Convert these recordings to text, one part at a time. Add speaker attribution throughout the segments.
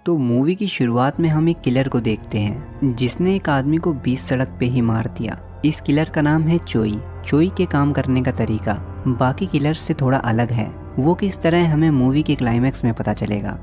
Speaker 1: तो मूवी की शुरुआत में हम एक किलर को देखते हैं जिसने एक आदमी को बीच सड़क पे ही मार दिया। इस किलर का नाम है चोई। चोई के काम करने का तरीका बाकी किलर से थोड़ा अलग है। वो किस तरह हमें मूवी के क्लाइमैक्स में पता चलेगा।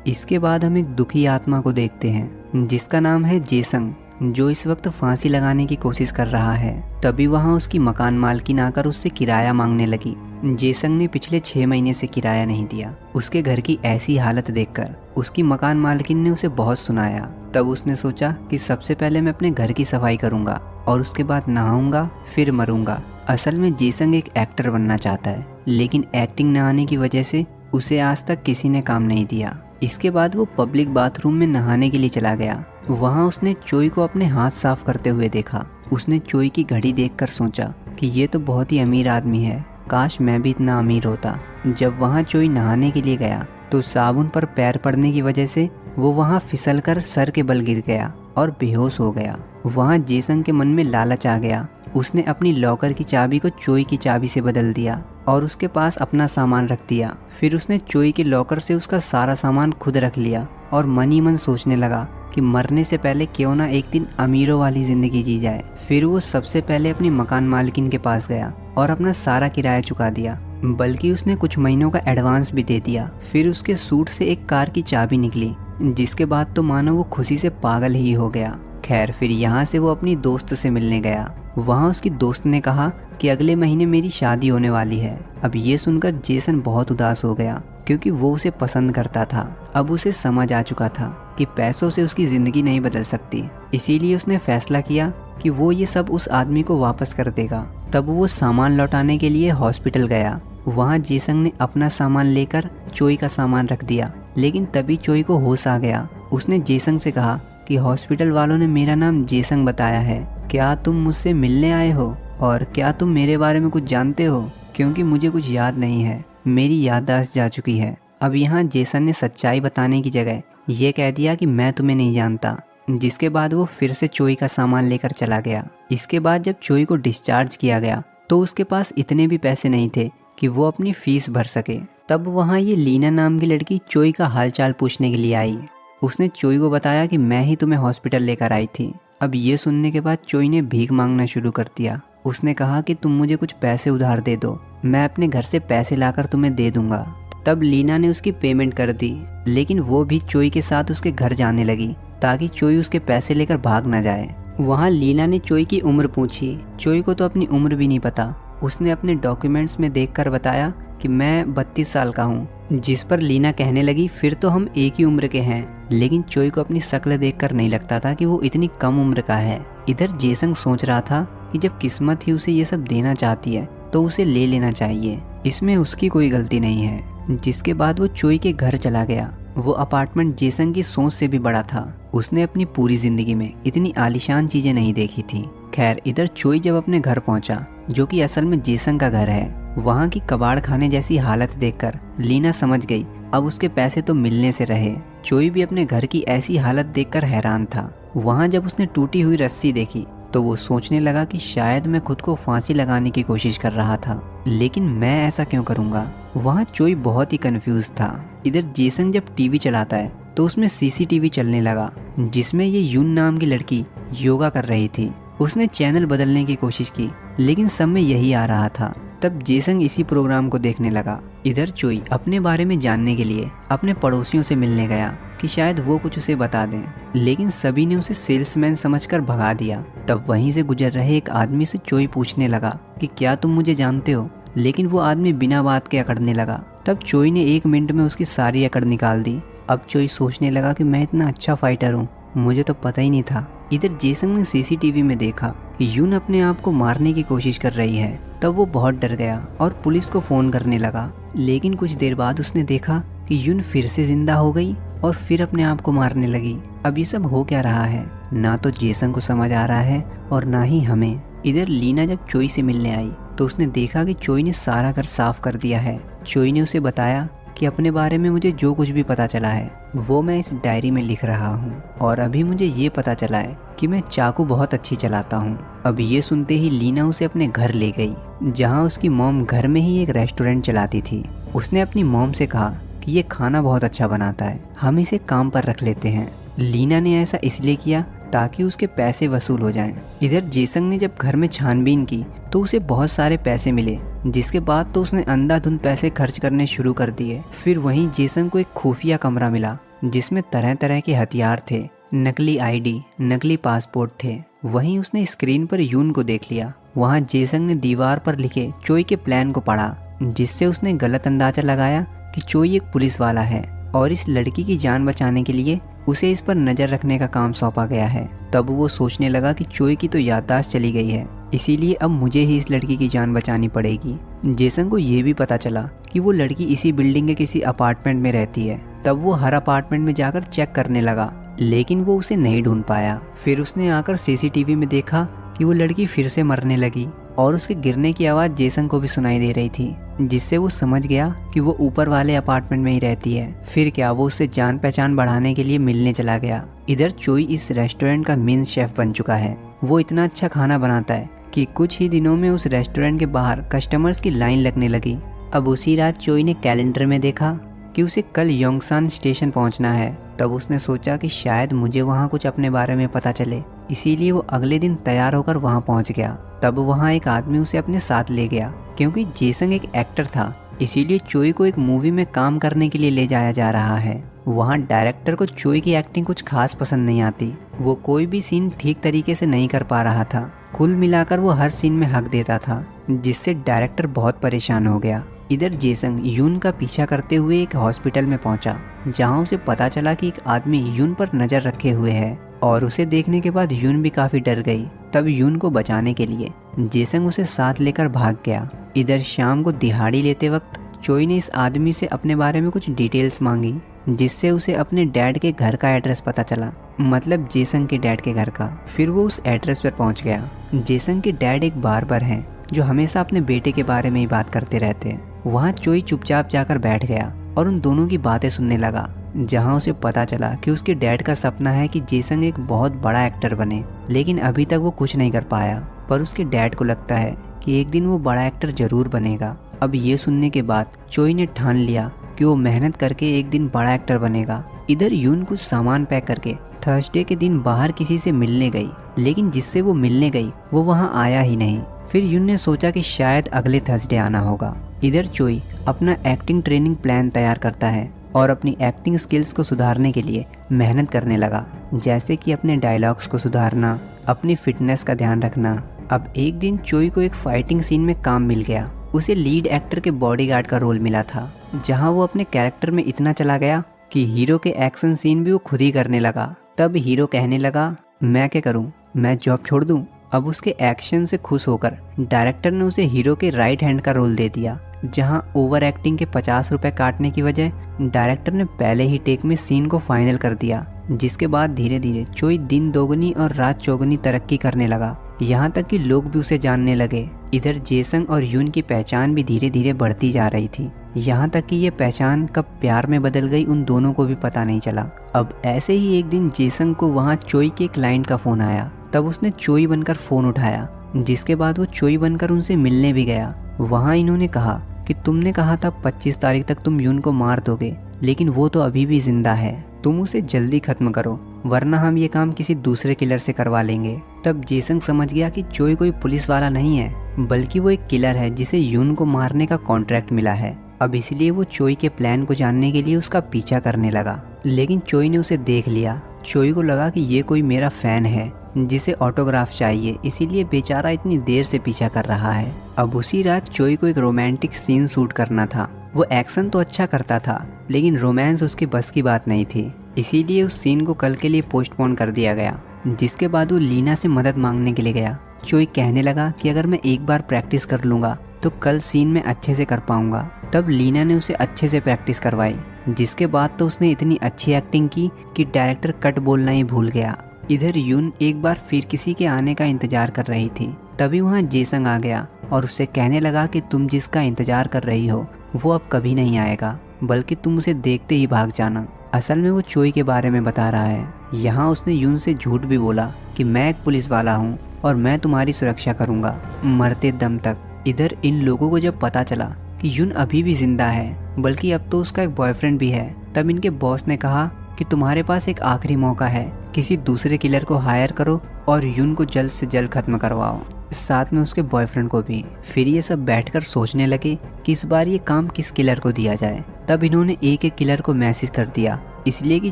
Speaker 1: इसके बाद हम एक दुखी आत्मा को देखते हैं जिसका नाम है जेसंग, जो इस वक्त फांसी लगाने की कोशिश कर रहा है। तभी वहां उसकी मकान मालकिन आकर उससे किराया मांगने लगी। जेसंग ने पिछले 6 महीने से किराया नहीं दिया। उसके घर की ऐसी हालत देखकर उसकी मकान मालकिन ने उसे बहुत सुनाया। तब उसने सोचा कि सबसे पहले मैं अपने घर की सफाई करूंगा और उसके बाद नहाऊंगा, फिर मरूंगा। असल में जेसंग एक एक्टर बनना चाहता है, लेकिन एक्टिंग न आने की वजह से उसे आज तक किसी ने काम नहीं दिया। इसके बाद वो पब्लिक बाथरूम में नहाने के लिए चला गया। वहाँ उसने चोई को अपने हाथ साफ करते हुए देखा। उसने चोई की घड़ी देखकर सोचा कि ये तो बहुत ही अमीर आदमी है, काश मैं भी इतना अमीर होता। जब वहाँ चोई नहाने के लिए गया तो साबुन पर पैर पड़ने की वजह से वो वहाँ फिसलकर सर के बल गिर गया और बेहोश हो गया। वहाँ जेसंग के मन में लालच आ गया। उसने अपनी लॉकर की चाबी को चोई की चाबी से बदल दिया और उसके पास अपना सामान रख दिया। फिर उसने चोई के लॉकर से उसका सारा सामान खुद रख लिया और मन ही मन सोचने लगा कि मरने से पहले क्यों ना एक दिन अमीरों वाली जिंदगी जी जाए। फिर वो सबसे पहले अपनी मकान मालकिन के पास गया और अपना सारा किराया चुका दिया, बल्कि उसने कुछ महीनों का एडवांस भी दे दिया। फिर उसके सूट से एक कार की चाबी निकली, जिसके बाद तो मानो वो खुशी से पागल ही हो गया। खैर, फिर यहाँ से वो अपनी दोस्त से मिलने गया। वहाँ उसकी दोस्त ने कहा कि अगले महीने मेरी शादी होने वाली है। अब ये सुनकर जेसन बहुत उदास हो गया, क्योंकि वो उसे पसंद करता था। अब उसे समझ आ चुका था कि पैसों से उसकी ज़िंदगी नहीं बदल सकती। इसीलिए उसने फैसला किया कि वो ये सब उस आदमी को वापस कर देगा। तब वो सामान लौटाने के लिए हॉस्पिटल गया। वहाँ जेसंग ने अपना सामान लेकर चोई का सामान रख दिया, लेकिन तभी चोई को होश आ गया। उसने जेसंग से कहा कि हॉस्पिटल वालों ने मेरा नाम जेसंग बताया है, क्या तुम मुझसे मिलने आए हो और क्या तुम मेरे बारे में कुछ जानते हो, क्योंकि मुझे कुछ याद नहीं है, मेरी याददाश्त जा चुकी है। अब यहाँ जेसन ने सच्चाई बताने की जगह ये कह दिया कि मैं तुम्हें नहीं जानता, जिसके बाद वो फिर से चोई का सामान लेकर चला गया। इसके बाद जब चोई को डिस्चार्ज किया गया तो उसके पास इतने भी पैसे नहीं थे कि वो अपनी फीस भर सके। तब वहाँ ये लीना नाम की लड़की चोई का हालचाल पूछने के लिए आई। उसने चोई को बताया कि मैं ही तुम्हें हॉस्पिटल लेकर आई थी। अब ये सुनने के बाद चोई ने भीख मांगना शुरू कर दिया। उसने कहा कि तुम मुझे कुछ पैसे उधार दे दो, मैं अपने घर से पैसे लाकर तुम्हें दे दूंगा। तब लीना ने उसकी पेमेंट कर दी, लेकिन वो भी चोई के साथ उसके घर जाने लगी ताकि चोई उसके पैसे लेकर भाग न जाए। वहाँ लीना ने चोई की उम्र पूछी। चोई को तो अपनी उम्र भी नहीं पता। उसने अपने डॉक्यूमेंट्स में देखकर बताया कि मैं 32 साल का हूँ, जिस पर लीना कहने लगी फिर तो हम एक ही उम्र के हैं। लेकिन चोई को अपनी शक्ल देखकर नहीं लगता था कि वो इतनी कम उम्र का है। इधर जेसंग सोच रहा था कि जब किस्मत ही उसे ये सब देना चाहती है तो उसे ले लेना चाहिए, इसमें उसकी कोई गलती नहीं है। जिसके बाद वो चोई के घर चला गया। वो अपार्टमेंट जेसंग की सोच से भी बड़ा था। उसने अपनी पूरी जिंदगी में इतनी आलीशान चीजें नहीं देखी थी। खैर, इधर चोई जब अपने घर पहुंचा, जो कि असल में जेसंग का घर है, वहाँ की कबाड़ खाने जैसी हालत देखकर लीना समझ गई अब उसके पैसे तो मिलने से रहे। चोई भी अपने घर की ऐसी हालत देखकर हैरान था। वहाँ जब उसने टूटी हुई रस्सी देखी तो वो सोचने लगा कि शायद मैं खुद को फांसी लगाने की कोशिश कर रहा था, लेकिन मैं ऐसा क्यों करूँगा। वहाँ चोई बहुत ही कंफ्यूज था। इधर जेसंग जब टीवी चलाता है तो उसमें सीसीटीवी चलने लगा, जिसमें ये यून नाम की लड़की योगा कर रही थी। उसने चैनल बदलने की कोशिश की, लेकिन सब में यही आ रहा था। तब जेसंग इसी प्रोग्राम को देखने लगा। इधर चोई अपने बारे में जानने के लिए अपने पड़ोसियों से मिलने गया कि शायद वो कुछ उसे बता दें, लेकिन सभी ने उसे सेल्समैन समझकर भगा दिया। तब वहीं से गुजर रहे एक आदमी से चोई पूछने लगा कि क्या तुम मुझे जानते हो, लेकिन वो आदमी बिना बात के अकड़ने लगा। तब चोई ने 1 मिनट में उसकी सारी अकड़ निकाल दी। अब चोई सोचने लगा कि मैं इतना अच्छा फाइटर हूँ, मुझे तो पता ही नहीं था। इधर जेसंग ने सीसीटीवी में देखा कि यून अपने आप को मारने की कोशिश कर रही है। तब वो बहुत डर गया और पुलिस को फोन करने लगा, लेकिन कुछ देर बाद उसने देखा कि यून फिर से जिंदा हो गई और फिर अपने आप को मारने लगी। अब ये सब हो क्या रहा है, ना तो जेसंग को समझ आ रहा है और ना ही हमें। इधर लीना जब चोई से मिलने आई तो उसने देखा कि चोई ने सारा घर साफ कर दिया है। चोई ने उसे बताया कि अपने बारे में मुझे जो कुछ भी पता चला है वो मैं इस डायरी में लिख रहा हूँ और अभी मुझे ये पता चला है कि मैं चाकू बहुत अच्छी चलाता हूँ। अब ये सुनते ही लीना उसे अपने घर ले गई, जहाँ उसकी मॉम घर में ही एक रेस्टोरेंट चलाती थी। उसने अपनी मॉम से कहा कि ये खाना बहुत अच्छा बनाता है, हम इसे काम पर रख लेते हैं। लीना ने ऐसा इसलिए किया ताकि उसके पैसे वसूल हो जाएं। इधर जेसंग ने जब घर में छानबीन की तो उसे बहुत सारे पैसे मिले, जिसके बाद तो उसने अंधाधुंध पैसे खर्च करने शुरू कर दिए। फिर वहीं जेसंग को एक खुफिया कमरा मिला जिसमें तरह तरह के हथियार थे, नकली आईडी, नकली पासपोर्ट थे। वहीं उसने स्क्रीन पर यून को देख लिया। वहाँ जेसंग ने दीवार पर लिखे चोई के प्लान को पढ़ा, जिससे उसने गलत अंदाजा लगाया कि चोई एक पुलिस वाला है और इस लड़की की जान बचाने के लिए उसे इस पर नज़र रखने का काम सौंपा गया है। तब वो सोचने लगा कि चोई की तो याददाश्त चली गई है, इसीलिए अब मुझे ही इस लड़की की जान बचानी पड़ेगी। जेसन को ये भी पता चला कि वो लड़की इसी बिल्डिंग के किसी अपार्टमेंट में रहती है। तब वो हर अपार्टमेंट में जाकर चेक करने लगा, लेकिन वो उसे नहीं ढूंढ पाया। फिर उसने आकर सीसीटीवी में देखा कि वो लड़की फिर से मरने लगी और उसके गिरने की आवाज़ जेसन को भी सुनाई दे रही थी, जिससे वो समझ गया कि वो ऊपर वाले अपार्टमेंट में ही रहती है। फिर क्या, वो उससे जान पहचान बढ़ाने के लिए मिलने चला गया। इधर चोई इस रेस्टोरेंट का मेन शेफ बन चुका है। वो इतना अच्छा खाना बनाता है कि कुछ ही दिनों में उस रेस्टोरेंट के बाहर कस्टमर्स की लाइन लगने लगी। अब उसी रात चोई ने कैलेंडर में देखा कि उसे कल योंगसान स्टेशन पहुंचना है। तब उसने सोचा कि शायद मुझे वहां कुछ अपने बारे में पता चले, इसीलिए वो अगले दिन तैयार होकर वहां पहुंच गया। तब वहां एक आदमी उसे अपने साथ ले गया। क्योंकि जेसंग एक एक्टर था, इसीलिए चोई को एक मूवी में काम करने के लिए ले जाया जा रहा है। वहाँ डायरेक्टर को चोई की एक्टिंग कुछ खास पसंद नहीं आती। वो कोई भी सीन ठीक तरीके से नहीं कर पा रहा था। कुल मिलाकर वो हर सीन में हक देता था, जिससे डायरेक्टर बहुत परेशान हो गया। इधर जेसंग यून का पीछा करते हुए एक हॉस्पिटल में पहुंचा, जहां उसे पता चला कि एक आदमी यून पर नजर रखे हुए है और उसे देखने के बाद यून भी काफी डर गई। तब यून को बचाने के लिए जेसंग उसे साथ लेकर भाग गया। इधर शाम को दिहाड़ी लेते वक्त चोई ने इस आदमी से अपने बारे में कुछ डिटेल्स मांगी, जिससे उसे अपने डैड के घर का एड्रेस पता चला, मतलब जेसंग के डैड के घर का। फिर वो उस एड्रेस पर पहुंच गया। जेसंग के डैड एक बार्बर हैं जो हमेशा अपने बेटे के बारे में ही बात करते रहते हैं। वहाँ चोई चुपचाप जाकर बैठ गया और उन दोनों की बातें सुनने लगा, जहाँ उसे पता चला कि उसके डैड का सपना है कि जेसंग एक बहुत बड़ा एक्टर बने, लेकिन अभी तक वो कुछ नहीं कर पाया। पर उसके डैड को लगता है कि एक दिन वो बड़ा एक्टर जरूर बनेगा। अब ये सुनने के बाद चोई ने ठान लिया कि वो मेहनत करके एक दिन बड़ा एक्टर बनेगा। इधर यून कुछ सामान पैक करके थर्सडे के दिन बाहर किसी से मिलने गई, लेकिन जिससे वो मिलने गई वो वहाँ आया ही नहीं। फिर यून ने सोचा कि शायद अगले थर्सडे आना होगा। इधर चोई अपना एक्टिंग ट्रेनिंग प्लान तैयार करता है और अपनी एक्टिंग स्किल्स को सुधारने के लिए मेहनत करने लगा, जैसे कि अपने डायलॉग्स को सुधारना, अपनी फिटनेस का ध्यान रखना। अब एक दिन चोई को एक फाइटिंग सीन में काम मिल गया। उसे लीड एक्टर के बॉडीगार्ड का रोल मिला था, जहां वो अपने कैरेक्टर में इतना चला गया कि हीरो के एक्शन सीन भी वो खुद ही करने लगा। तब हीरो कहने लगा, मैं क्या करूं, मैं जॉब छोड़ दूं। अब उसके एक्शन से खुश होकर डायरेक्टर ने उसे हीरो के राइट हैंड का रोल दे दिया, जहां ओवर एक्टिंग के 50 रुपए काटने की वजह डायरेक्टर ने पहले ही टेक में सीन को फाइनल कर दिया। जिसके बाद धीरे धीरे चोई दिन दोगुनी और रात चौगुनी तरक्की करने लगा, यहाँ तक कि लोग भी उसे जानने लगे। इधर जेसंग और यून की पहचान भी धीरे धीरे बढ़ती जा रही थी, यहाँ तक कि ये पहचान कब प्यार में बदल गई उन दोनों को भी पता नहीं चला। अब ऐसे ही एक दिन जेसंग को वहाँ चोई के क्लाइंट का फोन आया। तब उसने चोई बनकर फोन उठाया, जिसके बाद वो चोई बनकर उनसे मिलने भी गया। वहाँ इन्होंने कहा कि तुमने कहा था 25 तारीख तक तुम यून को मार दोगे, लेकिन वो तो अभी भी जिंदा है, तुम उसे जल्दी खत्म करो वरना हम ये काम किसी दूसरे किलर से करवा लेंगे। तब जेसंग समझ गया कि चोई कोई पुलिस वाला नहीं है, बल्कि वो एक किलर है जिसे यून को मारने का कॉन्ट्रैक्ट मिला है। अब इसलिए वो चोई के प्लान को जानने के लिए उसका पीछा करने लगा, लेकिन चोई ने उसे देख लिया। चोई को लगा कि ये कोई मेरा फैन है जिसे ऑटोग्राफ चाहिए, इसीलिए बेचारा इतनी देर से पीछा कर रहा है। अब उसी रात चोई को एक रोमांटिक सीन शूट करना था। वो एक्शन तो अच्छा करता था, लेकिन रोमांस उसकी बस की बात नहीं थी, इसीलिए उस सीन को कल के लिए पोस्टपोन कर दिया गया। जिसके बाद वो लीना से मदद मांगने के लिए गया। चोई कहने लगा कि अगर मैं एक बार प्रैक्टिस कर लूँगा तो कल सीन में अच्छे से कर पाऊंगा। तब लीना ने उसे अच्छे से प्रैक्टिस करवाई, जिसके बाद तो उसने इतनी अच्छी एक्टिंग की कि डायरेक्टर कट बोलना ही भूल गया। इधर यून एक बार फिर किसी के आने का इंतजार कर रही थी। तभी वहाँ जेसंग आ गया और उससे कहने लगा कि तुम जिसका इंतजार कर रही हो वो अब कभी नहीं आएगा, बल्कि तुम उसे देखते ही भाग जाना। असल में वो चोई के बारे में बता रहा है। यहाँ उसने यून से झूठ भी बोला कि मैं एक पुलिस वाला हूँ और मैं तुम्हारी सुरक्षा करूँगा मरते दम तक। इधर इन लोगों को जब पता चला कि यून अभी भी जिंदा है, बल्कि अब तो उसका एक बॉयफ्रेंड भी है, तब इनके बॉस ने कहा कि तुम्हारे पास एक आखिरी मौका है, किसी दूसरे किलर को हायर करो और यून को जल्द से जल्द खत्म करवाओ, साथ में उसके बॉयफ्रेंड को भी। फिर ये सब बैठकर सोचने लगे कि इस बार ये काम किस किलर को दिया जाए। तब इन्होंने एक एक किलर को मैसेज कर दिया, इसलिए कि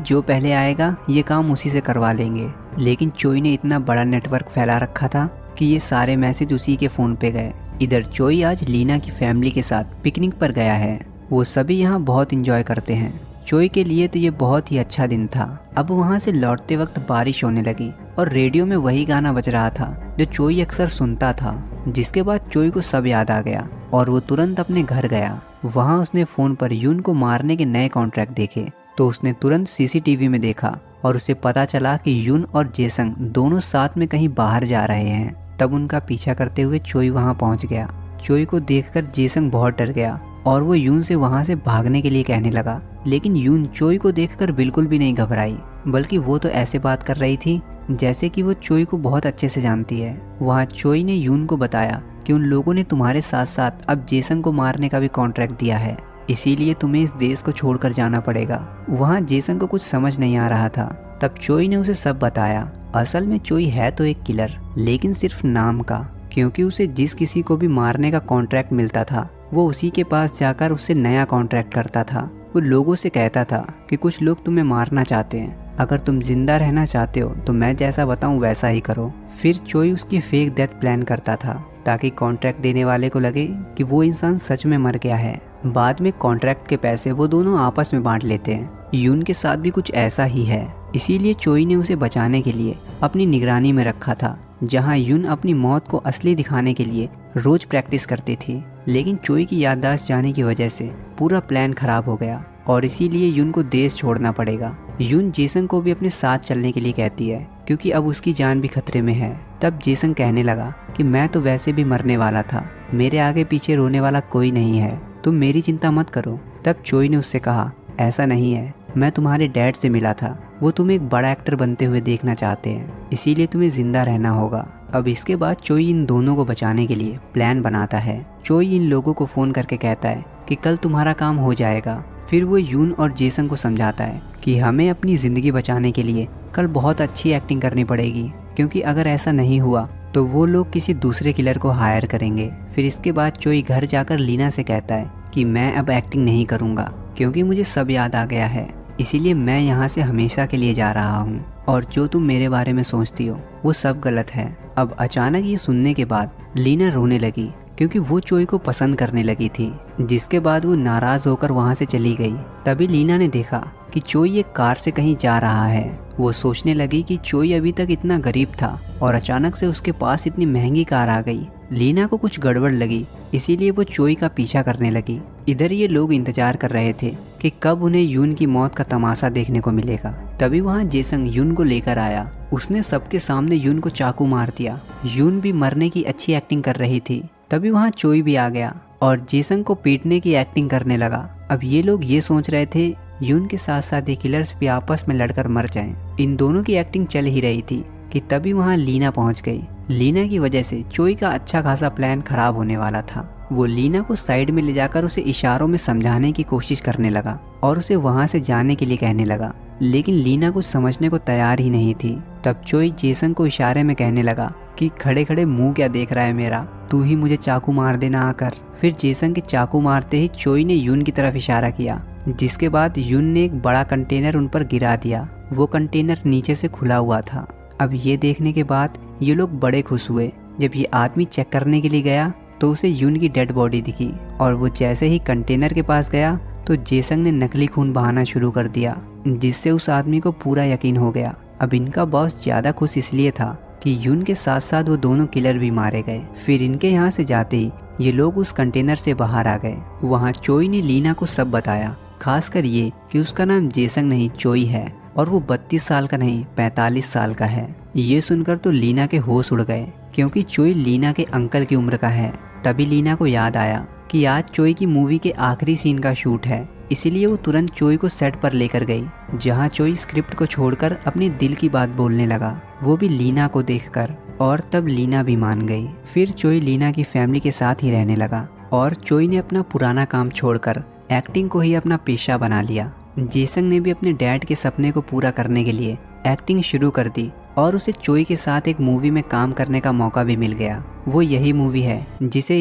Speaker 1: जो पहले आएगा ये काम उसी से करवा लेंगे। लेकिन चोई ने इतना बड़ा नेटवर्क फैला रखा था कि ये सारे मैसेज उसी के फ़ोन पे गए। इधर चोई आज लीना की फैमिली के साथ पिकनिक पर गया है। वो सभी यहाँ बहुत इंजॉय करते हैं। चोई के लिए तो ये बहुत ही अच्छा दिन था। अब वहाँ से लौटते वक्त बारिश होने लगी और रेडियो में वही गाना बज रहा था जो चोई अक्सर सुनता था। जिसके बाद चोई को सब याद आ गया और वो तुरंत अपने घर गया। वहाँ उसने फ़ोन पर यून को मारने के नए कॉन्ट्रैक्ट देखे तो उसने तुरंत सीसीटीवी में देखा और उसे पता चला कि यून और जेसंग दोनों साथ में कहीं बाहर जा रहे हैं। तब उनका पीछा करते हुए चोई वहाँ पहुँच गया। चोई को देखकर जेसंग बहुत डर गया और वो यून से वहाँ से भागने के लिए कहने लगा। लेकिन यून चोई को देखकर बिल्कुल भी नहीं घबराई, बल्कि वो तो ऐसे बात कर रही थी जैसे कि वो चोई को बहुत अच्छे से जानती है। वहाँ चोई ने यून को बताया कि उन लोगों ने तुम्हारे साथ साथ अब जेसन को मारने का भी कॉन्ट्रैक्ट दिया है, इसीलिए तुम्हें इस देश को छोड़कर जाना पड़ेगा। वहाँ जेसन को कुछ समझ नहीं आ रहा था। तब चोई ने उसे सब बताया। असल में चोई है तो एक किलर, लेकिन सिर्फ नाम का, क्योंकि उसे जिस किसी को भी मारने का कॉन्ट्रैक्ट मिलता था वो उसी के पास जाकर उससे नया कॉन्ट्रैक्ट करता था। वो लोगों से कहता था कि कुछ लोग तुम्हें मारना चाहते हैं, अगर तुम जिंदा रहना चाहते हो तो मैं जैसा बताऊं वैसा ही करो। फिर चोई उसकी फेक डेथ प्लान करता था ताकि कॉन्ट्रैक्ट देने वाले को लगे कि वो इंसान सच में मर गया है। बाद में कॉन्ट्रैक्ट के पैसे वो दोनों आपस में बांट लेते हैं। यून के साथ भी कुछ ऐसा ही है, इसीलिए चोई ने उसे बचाने के लिए अपनी निगरानी में रखा था, जहां यून अपनी मौत को असली दिखाने के लिए रोज प्रैक्टिस करती थी। लेकिन चोई की याददाश्त जाने की वजह से पूरा प्लान खराब हो गया और इसीलिए यून को देश छोड़ना पड़ेगा। यून जेसन को भी अपने साथ चलने के लिए कहती है क्योंकि अब उसकी जान भी खतरे में है। तब जेसन कहने लगा कि मैं तो वैसे भी मरने वाला था, मेरे आगे पीछे रोने वाला कोई नहीं है, तुम मेरी चिंता मत करो। तब चोई ने उससे कहा, ऐसा नहीं है, मैं तुम्हारे डैड से मिला था, वो तुम्हें एक बड़ा एक्टर बनते हुए देखना चाहते हैं, इसीलिए तुम्हें जिंदा रहना होगा। अब इसके बाद चोई इन दोनों को बचाने के लिए प्लान बनाता है। चोई इन लोगों को फ़ोन करके कहता है कि कल तुम्हारा काम हो जाएगा। फिर वो यून और जेसन को समझाता है कि हमें अपनी ज़िंदगी बचाने के लिए कल बहुत अच्छी एक्टिंग करनी पड़ेगी, क्योंकि अगर ऐसा नहीं हुआ तो वो लोग किसी दूसरे किलर को हायर करेंगे। फिर इसके बाद चोई घर जाकर लीना से कहता है कि मैं अब एक्टिंग नहीं करूँगा क्योंकि मुझे सब याद आ गया है, इसीलिए मैं यहाँ से हमेशा के लिए जा रहा हूँ और जो तुम मेरे बारे में सोचती हो वो सब गलत है। अब अचानक ये सुनने के बाद लीना रोने लगी क्योंकि वो चोई को पसंद करने लगी थी, जिसके बाद वो नाराज़ होकर वहाँ से चली गई। तभी लीना ने देखा कि चोई एक कार से कहीं जा रहा है। वो सोचने लगी कि चोई अभी तक इतना गरीब था और अचानक से उसके पास इतनी महंगी कार आ गई। लीना को कुछ गड़बड़ लगी, इसीलिए वो चोई का पीछा करने लगी। इधर ये लोग इंतजार कर रहे थे कि कब उन्हें यून की मौत का तमाशा देखने को मिलेगा। तभी वहाँ जेसंग यून को लेकर आया। उसने सबके सामने यून को चाकू मार दिया। यून भी मरने की अच्छी एक्टिंग कर रही थी। तभी वहाँ चोई भी आ गया और जेसंग को पीटने की एक्टिंग करने लगा। अब ये लोग ये सोच रहे थे यून के साथ साथ ये किलर्स भी आपस में लड़कर मर जाएं। इन दोनों की एक्टिंग चल ही रही थी कि तभी वहाँ लीना पहुँच गई। लीना की वजह से चोई का अच्छा खासा प्लान खराब होने वाला था। वो लीना को साइड में ले जाकर उसे इशारों में समझाने की कोशिश करने लगा और उसे वहाँ से जाने के लिए कहने लगा, लेकिन लीना कुछ समझने को तैयार ही नहीं थी। तब चोई जेसन को इशारे में कहने लगा कि खड़े खड़े मुंह क्या देख रहा है मेरा, तू ही मुझे चाकू मार देना आकर। फिर जेसन के चाकू मारते ही चोई ने यून की तरफ इशारा किया, जिसके बाद यून ने एक बड़ा कंटेनर उन पर गिरा दिया। वो कंटेनर नीचे से खुला हुआ था। अब ये देखने के बाद ये लोग बड़े खुश हुए। जब ये आदमी चेक करने के लिए गया तो उसे यून की डेड बॉडी दिखी और वो जैसे ही कंटेनर के पास गया तो जेसन ने नकली खून बहाना शुरू कर दिया, जिससे उस आदमी को पूरा यकीन हो गया। अब इनका बॉस ज़्यादा खुश इसलिए था कि यून के साथ साथ वो दोनों किलर भी मारे गए। फिर इनके यहाँ से जाते ही ये लोग उस कंटेनर से बाहर आ गए। वहाँ चोई ने लीना को सब बताया, खासकर ये कि उसका नाम जेसंग नहीं चोई है और वो 32 साल का नहीं 45 साल का है। ये सुनकर तो लीना के होश उड़ गए क्योंकि चोई लीना के अंकल की उम्र का है। तभी लीना को याद आया कि आज चोई की मूवी के आखिरी सीन का शूट है, इसीलिए वो तुरंत चोई को सेट पर लेकर गई, जहाँ चोई स्क्रिप्ट को छोड़कर अपनी दिल की बात बोलने लगा, वो भी लीना को देखकर। और तब लीना भी मान गई। फिर चोई लीना की फैमिली के साथ ही रहने लगा और चोई ने अपना पुराना काम छोड़कर एक्टिंग को ही अपना पेशा बना लिया। जेसंग ने भी अपने डैड के सपने को पूरा करने के लिए एक्टिंग शुरू कर दी और उसे चोई के साथ एक मूवी में काम करने का मौका भी मिल गया। वो यही मूवी है जिसे